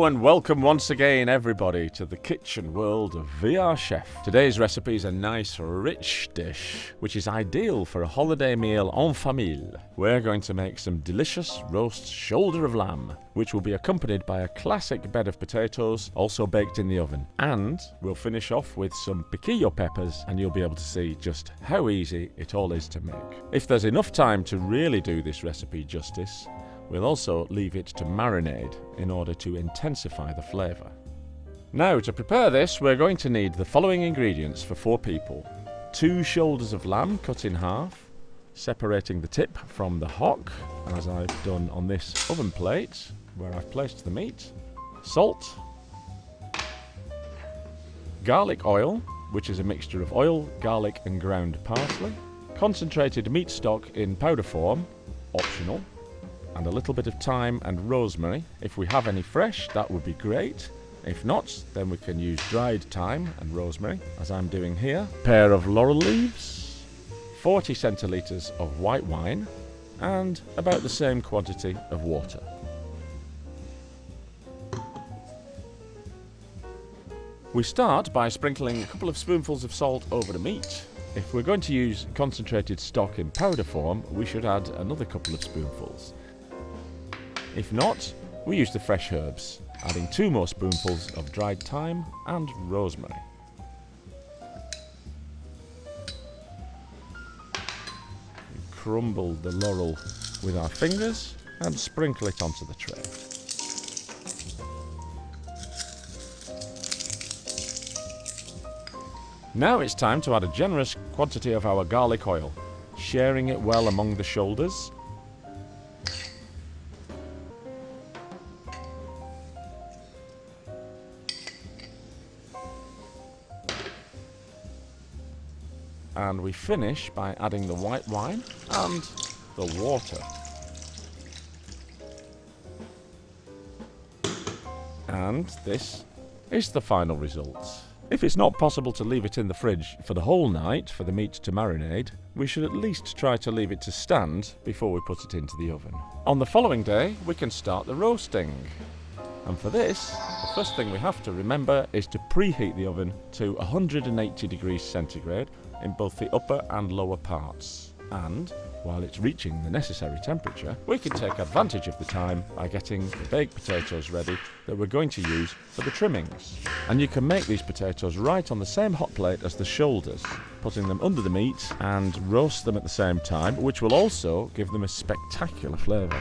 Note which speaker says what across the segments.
Speaker 1: Hello and welcome once again everybody to the kitchen world of VR Chef. Today's recipe is a nice rich dish which is ideal for a holiday meal en famille. We're going to make some delicious roast shoulder of lamb, which will be accompanied by a classic bed of potatoes also baked in the oven. And we'll finish off with some piquillo peppers and you'll be able to see just how easy it all is to make. If there's enough time to really do this recipe justice, we'll also leave it to marinade in order to intensify the flavour. Now, to prepare this, we're going to need the following ingredients for 4 people. 2 shoulders of lamb cut in half, separating the tip from the hock, as I've done on this oven plate, where I've placed the meat. Salt. Garlic oil, which is a mixture of oil, garlic and ground parsley. Concentrated meat stock in powder form, optional. And a little bit of thyme and rosemary. If we have any fresh, that would be great. If not, then we can use dried thyme and rosemary, as I'm doing here. A pair of laurel leaves, 40 centilitres of white wine, and about the same quantity of water. We start by sprinkling a couple of spoonfuls of salt over the meat. If we're going to use concentrated stock in powder form, we should add another couple of spoonfuls. If not, we use the fresh herbs, adding 2 more spoonfuls of dried thyme and rosemary. We crumble the laurel with our fingers and sprinkle it onto the tray. Now it's time to add a generous quantity of our garlic oil, sharing it well among the shoulders. And we finish by adding the white wine and the water. And this is the final result. If it's not possible to leave it in the fridge for the whole night for the meat to marinade, we should at least try to leave it to stand before we put it into the oven. On the following day, we can start the roasting. And for this, the first thing we have to remember is to preheat the oven to 180 degrees centigrade in both the upper and lower parts. And while it's reaching the necessary temperature, we can take advantage of the time by getting the baked potatoes ready that we're going to use for the trimmings. And you can make these potatoes right on the same hot plate as the shoulders, putting them under the meat and roast them at the same time, which will also give them a spectacular flavour.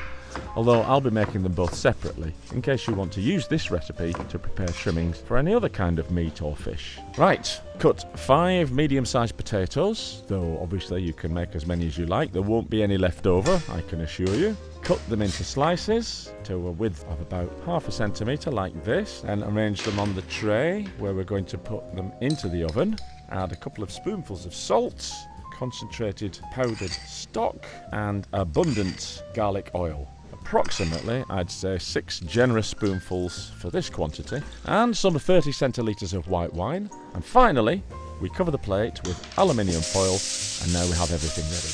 Speaker 1: Although I'll be making them both separately, in case you want to use this recipe to prepare trimmings for any other kind of meat or fish. Right, cut 5 medium-sized potatoes, though obviously you can make as many as you like. There won't be any left over, I can assure you. Cut them into slices to a width of about ½ centimetre like this, and arrange them on the tray where we're going to put them into the oven. Add a couple of spoonfuls of salt, concentrated powdered stock, and abundant garlic oil. Approximately, I'd say 6 generous spoonfuls for this quantity, and some 30 centilitres of white wine. And finally, we cover the plate with aluminium foil, and now we have everything ready.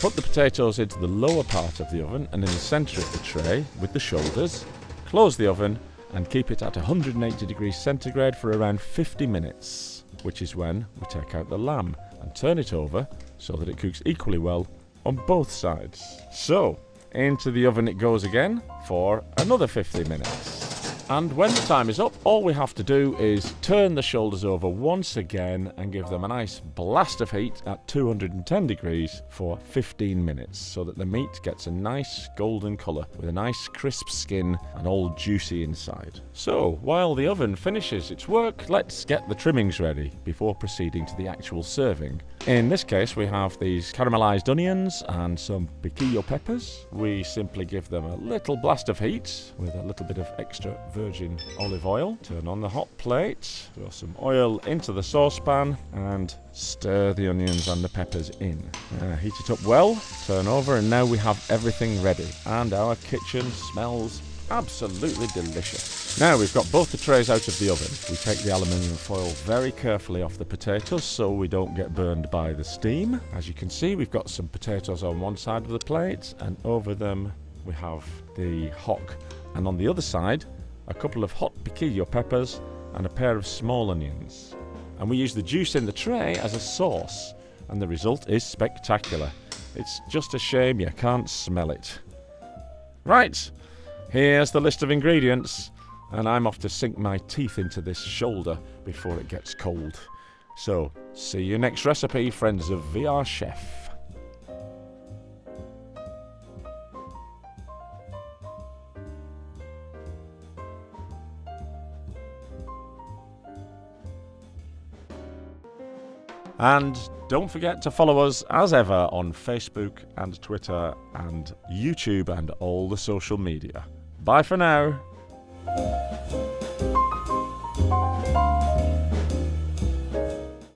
Speaker 1: Put the potatoes into the lower part of the oven and in the centre of the tray with the shoulders. Close the oven and keep it at 180 degrees centigrade for around 50 minutes, which is when we take out the lamb and turn it over so that it cooks equally well on both sides. So, into the oven it goes again for another 50 minutes. And when the time is up, all we have to do is turn the shoulders over once again and give them a nice blast of heat at 210 degrees for 15 minutes, so that the meat gets a nice golden colour with a nice crisp skin and all juicy inside. So, while the oven finishes its work, let's get the trimmings ready before proceeding to the actual serving. In this case, we have these caramelised onions and some piquillo peppers. We simply give them a little blast of heat with a little bit of extra virgin olive oil. Turn on the hot plate, throw some oil into the saucepan and stir the onions and the peppers in. Heat it up well, turn over, and now we have everything ready. And our kitchen smells absolutely delicious. Now we've got both the trays out of the oven. We take the aluminium foil very carefully off the potatoes so we don't get burned by the steam. As you can see, we've got some potatoes on one side of the plate, and over them we have the hock, and on the other side, a couple of hot piquillo peppers and a pair of small onions. And we use the juice in the tray as a sauce, and the result is spectacular. It's just a shame you can't smell it. Right, here's the list of ingredients, and I'm off to sink my teeth into this shoulder before it gets cold. So, see you next recipe, friends of VR Chef. And don't forget to follow us as ever on Facebook and Twitter and YouTube and all the social media. Bye for now.